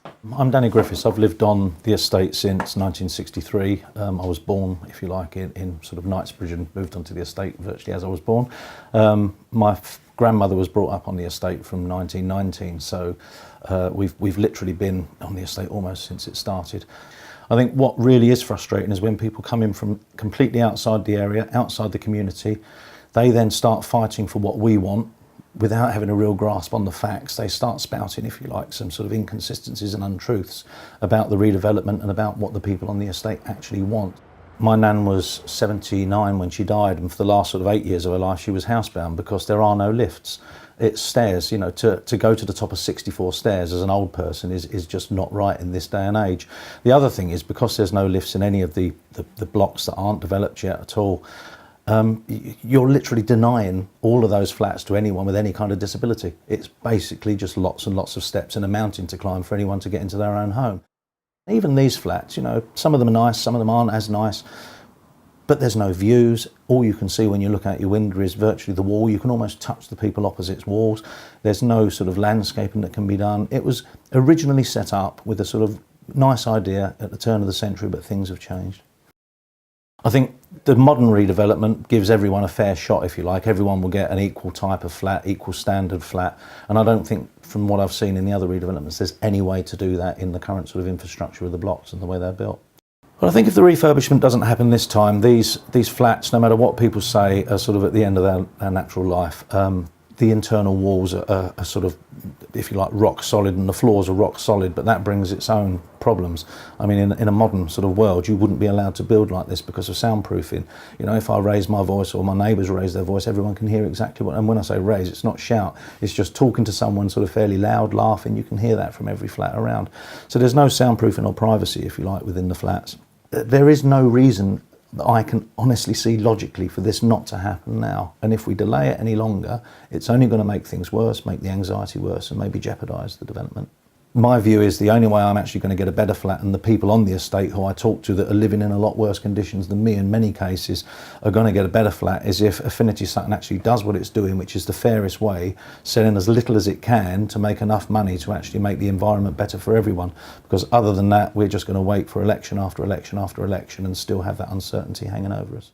I'm Danny Griffiths. I've lived on the estate since 1963. I was born, if you like, in sort of Knightsbridge and moved onto the estate virtually as I was born. My grandmother was brought up on the estate from 1919, so we've literally been on the estate almost since it started. I think what really is frustrating is when people come in from completely outside the area, outside the community, they then start fighting for what we want without having a real grasp on the facts. They start spouting, if you like, some sort of inconsistencies and untruths about the redevelopment and about what the people on the estate actually want. My nan was 79 when she died, and for the last sort of 8 years of her life she was housebound because there are no lifts. It's stairs, you know, to go to the top of 64 stairs as an old person is just not right in this day and age. The other thing is, because there's no lifts in any of the blocks that aren't developed yet at all, you're literally denying all of those flats to anyone with any kind of disability. It's basically just lots and lots of steps and a mountain to climb for anyone to get into their own home. Even these flats, you know, some of them are nice, some of them aren't as nice, but there's no views. All you can see when you look out your window is virtually the wall. You can almost touch the people opposite walls. There's no sort of landscaping that can be done. It was originally set up with a sort of nice idea at the turn of the century, but things have changed. I think the modern redevelopment gives everyone a fair shot, if you like. Everyone will get an equal type of flat, equal standard flat, and I don't think, from what I've seen in the other redevelopments, there's any way to do that in the current sort of infrastructure of the blocks and the way they're built. But I think if the refurbishment doesn't happen this time, these flats, no matter what people say, are sort of at the end of their natural life. The internal walls are sort of, if you like, rock solid, and the floors are rock solid, but that brings its own problems. I mean, in a modern sort of world, you wouldn't be allowed to build like this because of soundproofing. You know, if I raise my voice or my neighbours raise their voice, everyone can hear exactly what, and when I say raise, it's not shout, it's just talking to someone sort of fairly loud, laughing. You can hear that from every flat around. So there's no soundproofing or privacy, if you like, within the flats. There is no reason that I can honestly see logically for this not to happen now. And if we delay it any longer, it's only going to make things worse, make the anxiety worse, and maybe jeopardise the development. My view is the only way I'm actually going to get a better flat, and the people on the estate who I talk to that are living in a lot worse conditions than me in many cases are going to get a better flat, is if Affinity Sutton actually does what it's doing, which is the fairest way, selling as little as it can to make enough money to actually make the environment better for everyone. Because other than that, we're just going to wait for election after election after election and still have that uncertainty hanging over us.